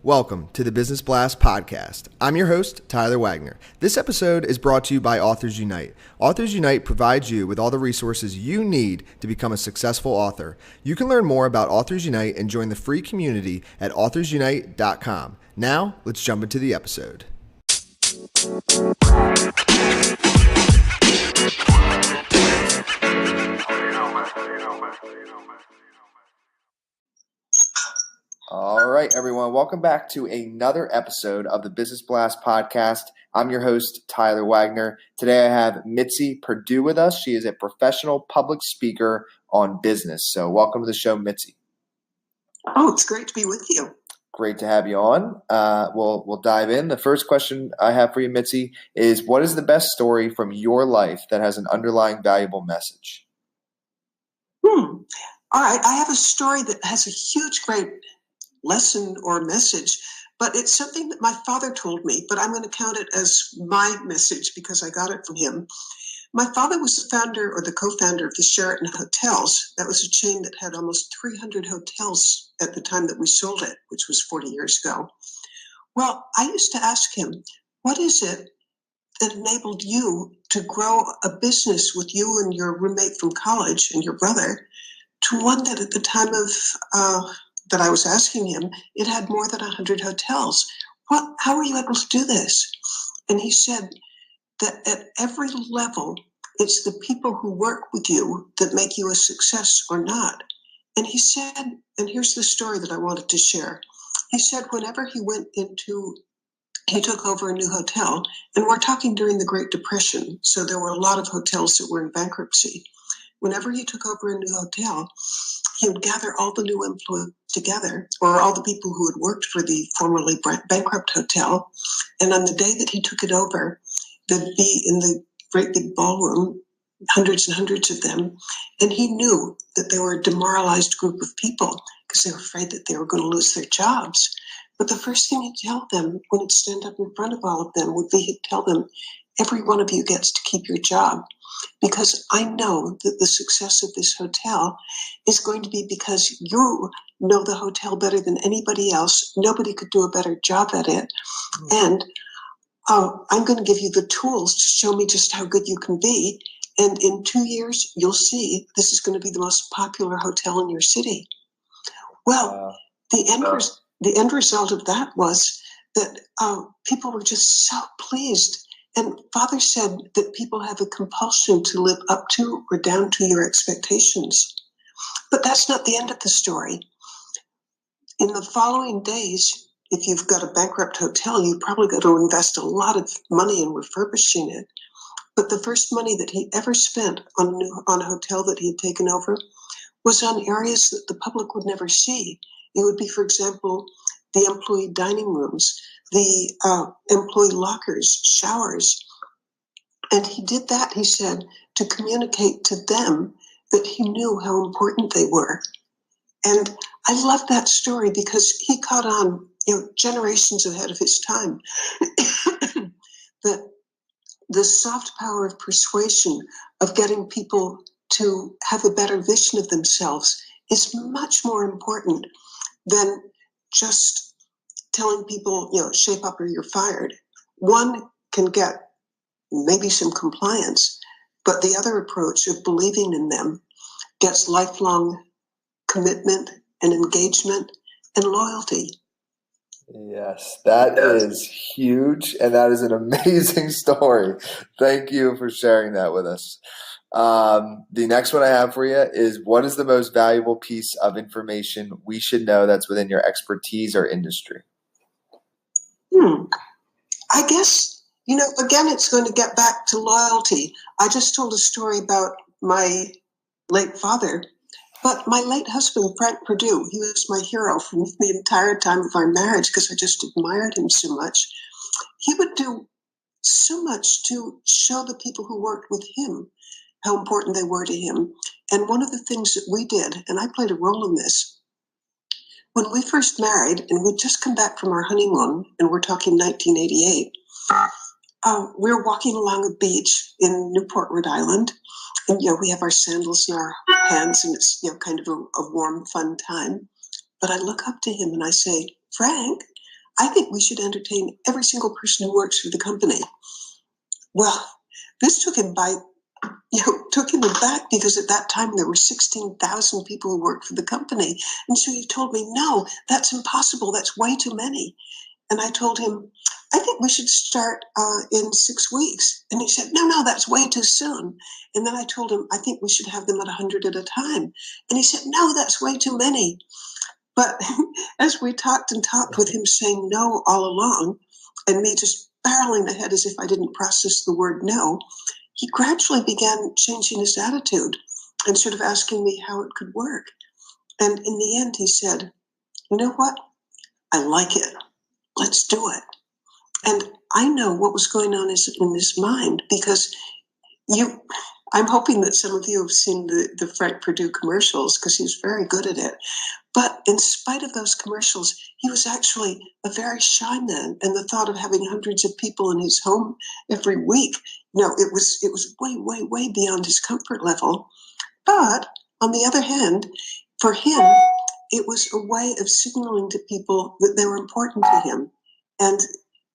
Welcome to the Business Blast podcast. I'm your host, Tyler Wagner. This episode is brought to you by Authors Unite. Authors Unite provides you with all the resources you need to become a successful author. You can learn more about Authors Unite and join the free community at authorsunite.com. Now, let's jump into the episode. All right, everyone. Welcome back to another episode of the Business Blast podcast. I'm your host, Tyler Wagner. Today I have Mitzi Perdue with us. She is a professional public speaker on business. So welcome to the show, Mitzi. Oh, it's great to be with you. Great to have you on. We'll dive in. The first question I have for you, Mitzi, is what is the best story from your life that has an underlying valuable message? All right. I have a story that has a huge, great lesson or message, but it's something that my father told me, but I'm going to count it as my message because I got it from him. My father was the founder or the co-founder of the Sheraton Hotels. That was a chain that had almost 300 hotels at the time that we sold it, which was 40 years ago. Well, I used to ask him, what is it that enabled you to grow a business with you and your roommate from college and your brother to one that at the time of that I was asking him, it had more than 100 hotels. How were you able to do this? And he said that at every level, it's the people who work with you that make you a success or not. And he said, and here's the story that I wanted to share. He said whenever he took over a new hotel, and we're talking during the Great Depression, so there were a lot of hotels that were in bankruptcy. Whenever he took over a new hotel, he would gather all the new employees together, or all the people who had worked for the formerly bankrupt hotel. And on the day that he took it over, there'd be in the great big ballroom, hundreds and hundreds of them. And he knew that they were a demoralized group of people because they were afraid that they were going to lose their jobs. But the first thing he'd tell them when he'd stand up in front of all of them would be he'd tell them, every one of you gets to keep your job. Because I know that the success of this hotel is going to be because you know the hotel better than anybody else. Nobody could do a better job at it. And I'm going to give you the tools to show me just how good you can be. And in 2 years, you'll see this is going to be the most popular hotel in your city. Well, the end result of that was that people were just so pleased. And Father said that people have a compulsion to live up to or down to your expectations. But that's not the end of the story. In the following days, if you've got a bankrupt hotel, you probably got to invest a lot of money in refurbishing it. But the first money that he ever spent on a hotel that he had taken over was on areas that the public would never see. It would be, for example, the employee dining rooms, the employee lockers, showers. And he did that, he said, to communicate to them that he knew how important they were. And I love that story because he caught on, generations ahead of his time, that the soft power of persuasion, of getting people to have a better vision of themselves is much more important than just telling people, shape up or you're fired. One can get maybe some compliance, but the other approach of believing in them gets lifelong commitment and engagement and loyalty. Yes, that is huge, and that is an amazing story. Thank you for sharing that with us. The next one I have for you is, what is the most valuable piece of information we should know that's within your expertise or industry? I guess, again, it's going to get back to loyalty. I just told a story about my late father, but my late husband, Frank Perdue, he was my hero from the entire time of our marriage because I just admired him so much. He would do so much to show the people who worked with him how important they were to him. And one of the things that we did, and I played a role in this, when we first married, and we'd just come back from our honeymoon, and we're talking 1988, we were walking along a beach in Newport, Rhode Island, and we have our sandals in our hands, and it's kind of a warm, fun time. But I look up to him and I say, Frank, I think we should entertain every single person who works for the company. Well, this took him aback, because at that time there were 16,000 people who worked for the company. And so he told me, no, that's impossible. That's way too many. And I told him, I think we should start in 6 weeks. And he said, no, that's way too soon. And then I told him, I think we should have them at 100 at a time. And he said, no, that's way too many. But as we talked and talked, with him saying no all along, and me just barreling ahead as if I didn't process the word no, he gradually began changing his attitude and sort of asking me how it could work. And in the end, he said, you know what? I like it. Let's do it. And I know what was going on in his mind, because I'm hoping that some of you have seen the Frank Perdue commercials, because he's very good at it. But in spite of those commercials, he was actually a very shy man. And the thought of having hundreds of people in his home every week, it was way, way, way beyond his comfort level. But on the other hand, for him, it was a way of signaling to people that they were important to him. And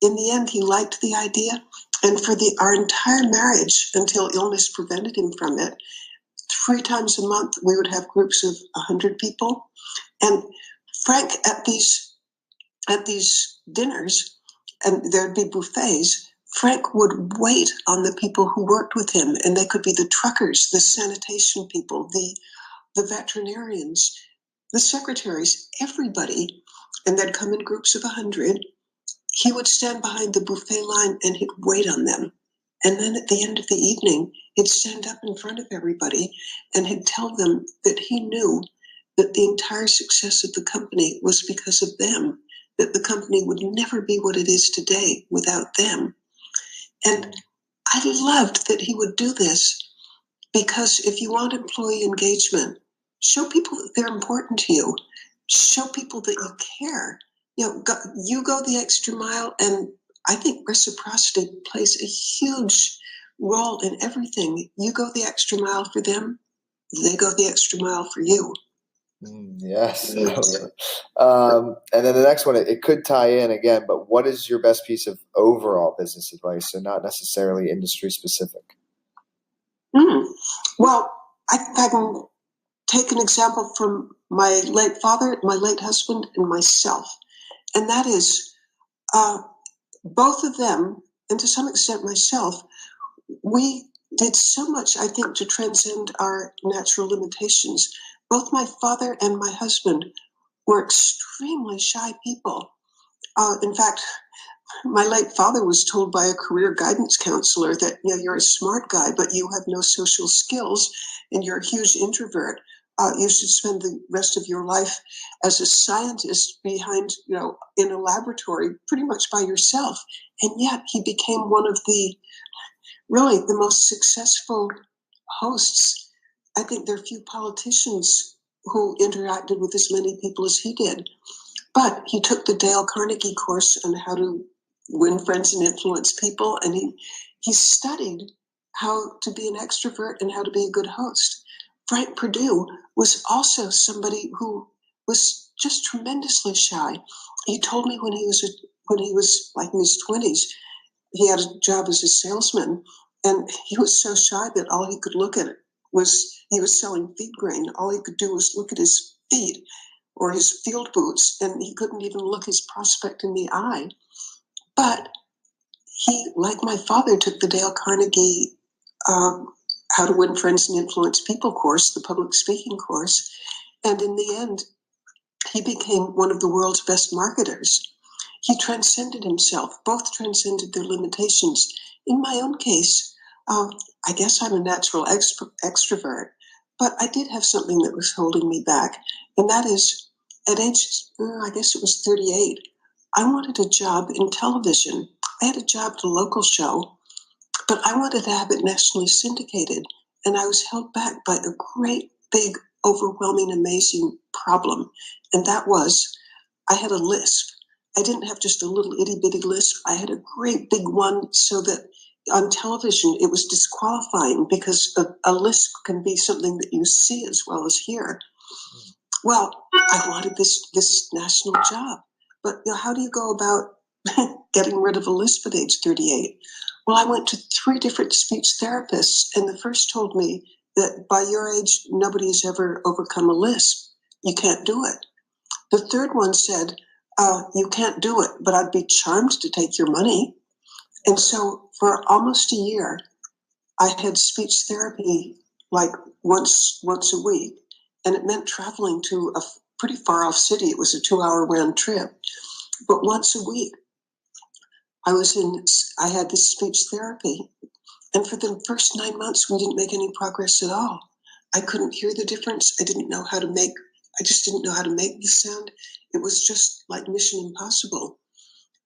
in the end, he liked the idea. And for our entire marriage, until illness prevented him from it, 3 times a month, we would have groups of 100 people. And Frank, at these dinners, and there'd be buffets, Frank would wait on the people who worked with him. And they could be the truckers, the sanitation people, the veterinarians, the secretaries, everybody. And they'd come in groups of 100. He would stand behind the buffet line and he'd wait on them. And then at the end of the evening, he'd stand up in front of everybody and he'd tell them that he knew that the entire success of the company was because of them, that the company would never be what it is today without them. And I loved that he would do this, because if you want employee engagement, show people that they're important to you. Show people that you care. You go the extra mile, and I think reciprocity plays a huge role in everything. You go the extra mile for them, they go the extra mile for you. Yes. And then the next one, it could tie in again, but what is your best piece of overall business advice? So not necessarily industry specific. Well, I can take an example from my late father, my late husband, and myself. And that is, both of them, and to some extent myself, we did so much, I think, to transcend our natural limitations. Both my father and my husband were extremely shy people. In fact, my late father was told by a career guidance counselor that, you're a smart guy, but you have no social skills and you're a huge introvert. You should spend the rest of your life as a scientist behind, in a laboratory, pretty much by yourself. And yet he became one of the most successful hosts. I think there are few politicians who interacted with as many people as he did. But he took the Dale Carnegie course on how to win friends and influence people, and he studied how to be an extrovert and how to be a good host. Frank Perdue was also somebody who was just tremendously shy. He told me when he was like in his 20s, he had a job as a salesman, and he was so shy that all he could look at was, he was selling feed grain. All he could do was look at his feet or his field boots, and he couldn't even look his prospect in the eye. But he, like my father, took the Dale Carnegie How to Win Friends and Influence People course, the public speaking course, and in the end, he became one of the world's best marketers. He transcended himself. Both transcended their limitations. In my own case, I guess I'm a natural extrovert, but I did have something that was holding me back, and that is, at age, I guess it was 38, I wanted a job in television. I had a job at a local show, but I wanted to have it nationally syndicated, and I was held back by a great, big, overwhelming, amazing problem, and that was I had a lisp. I didn't have just a little itty-bitty lisp. I had a great big one, so that on television it was disqualifying, because a lisp can be something that you see as well as hear. Well, I wanted this national job, but how do you go about getting rid of a lisp at age 38? Well, I went to 3 different speech therapists, and the first told me that by your age, nobody has ever overcome a lisp. You can't do it. The third one said, you can't do it, but I'd be charmed to take your money. And so for almost a year, I had speech therapy like once a week, and it meant traveling to a pretty far off city. It was a 2-hour round trip, but once a week I had this speech therapy, and for the first 9 months we didn't make any progress at all. I couldn't hear the difference. I just didn't know how to make the sound. It was just like Mission Impossible.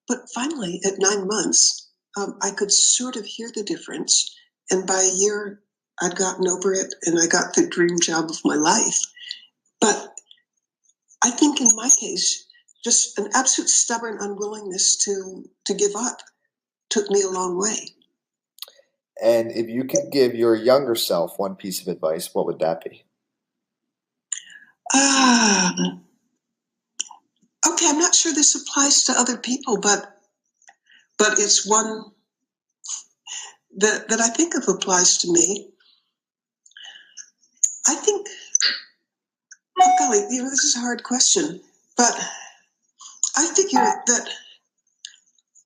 But finally, at 9 months, I could sort of hear the difference. And by a year, I'd gotten over it, and I got the dream job of my life. But I think in my case, just an absolute stubborn unwillingness to give up took me a long way. And if you could give your younger self one piece of advice, what would that be? Okay, I'm not sure this applies to other people, but it's one that I think of applies to me. I think, oh golly, this is a hard question, but I figure that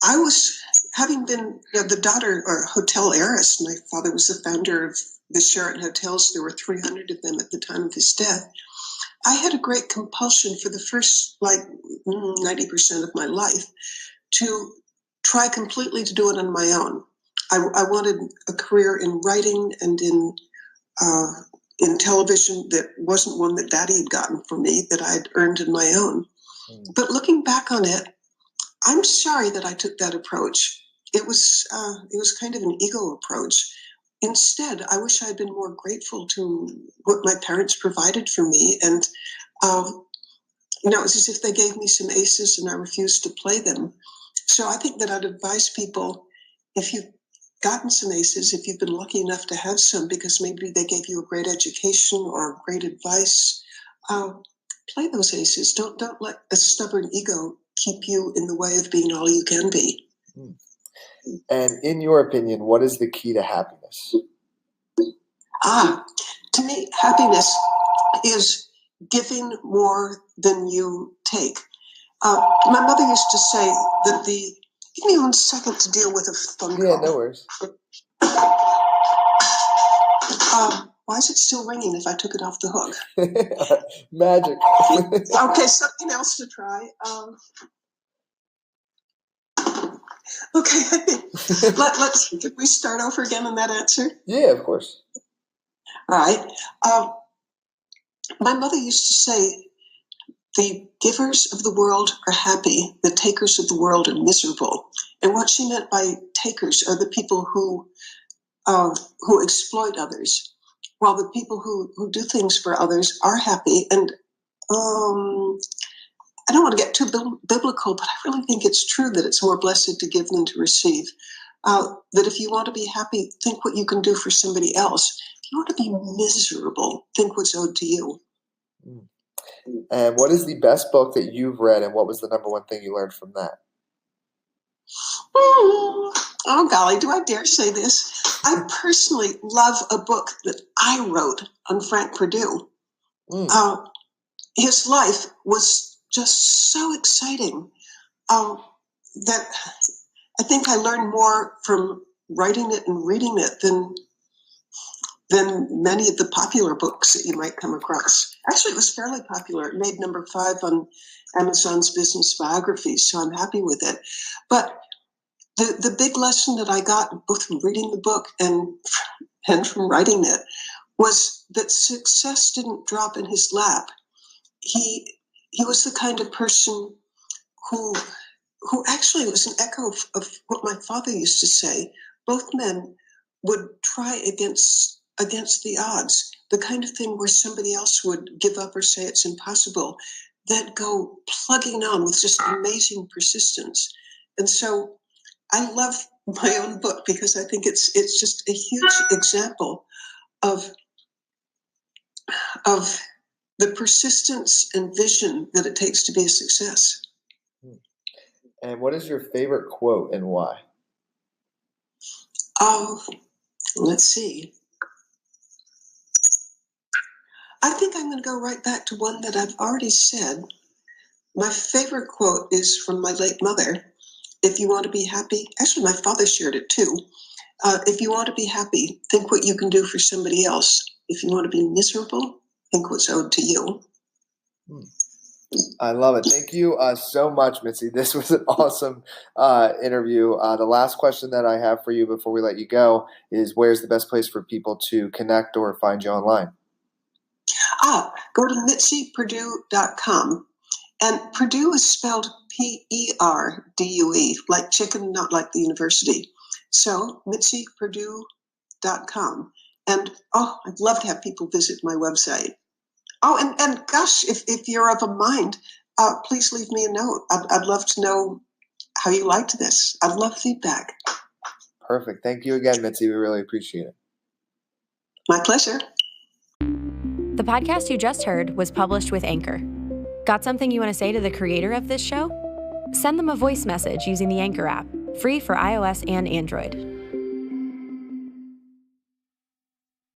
I was, having been the daughter or hotel heiress, my father was the founder of the Sheraton Hotels. There were 300 of them at the time of his death. I had a great compulsion for the first 90% of my life to try completely to do it on my own. I wanted a career in writing and in television that wasn't one that Daddy had gotten for me, that I'd earned on my own. But looking back on it, I'm sorry that I took that approach. It was kind of an ego approach. Instead, I wish I had been more grateful to what my parents provided for me. And, it was as if they gave me some aces and I refused to play them. So I think that I'd advise people, if you've gotten some aces, if you've been lucky enough to have some, because maybe they gave you a great education or great advice, play those aces. Don't let a stubborn ego keep you in the way of being all you can be. And in your opinion, what is the key to happiness? To me, happiness is giving more than you take. My mother used to say that give me 1 second to deal with a phone call. Yeah, no worries. Why is it still ringing if I took it off the hook? Magic. Okay, something else to try. Okay, let's start over again on that answer. Yeah, of course. All right. My mother used to say, the givers of the world are happy, the takers of the world are miserable. And what she meant by takers are the people who exploit others, while the people who do things for others are happy. And I don't want to get too biblical, but I really think it's true that it's more blessed to give than to receive. That if you want to be happy, think what you can do for somebody else. If you want to be miserable, think what's owed to you. And what is the best book that you've read, and what was the number one thing you learned from that? Oh, golly, do I dare say this? I personally love a book that I wrote on Frank Perdue. His life was just so exciting that I think I learned more from writing it and reading it than many of the popular books that you might come across. Actually, it was fairly popular. It made number 5 on Amazon's business biographies, so I'm happy with it. But the big lesson that I got both from reading the book and from writing it was that success didn't drop in his lap. He was the kind of person who actually was an echo of what my father used to say. Both men would try against the odds, the kind of thing where somebody else would give up or say it's impossible, that go plugging on with just amazing persistence. And so I love my own book because I think it's just a huge example of the persistence and vision that it takes to be a success. And what is your favorite quote and why? Oh, let's see. I think I'm going to go right back to one that I've already said. My favorite quote is from my late mother. If you want to be happy, actually, my father shared it too. If you want to be happy, think what you can do for somebody else. If you want to be miserable, think what's owed to you. I love it. Thank you so much, Mitzi. This was an awesome interview. The last question that I have for you before we let you go is, where's the best place for people to connect or find you online? Go to MitziPerdue.com. And Perdue is spelled Perdue, like chicken, not like the university. So MitziPerdue.com. And I'd love to have people visit my website. Oh, and gosh, if you're of a mind, please leave me a note. I'd love to know how you liked this. I'd love feedback. Perfect. Thank you again, Mitzi. We really appreciate it. My pleasure. The podcast you just heard was published with Anchor. Got something you want to say to the creator of this show? Send them a voice message using the Anchor app, free for iOS and Android.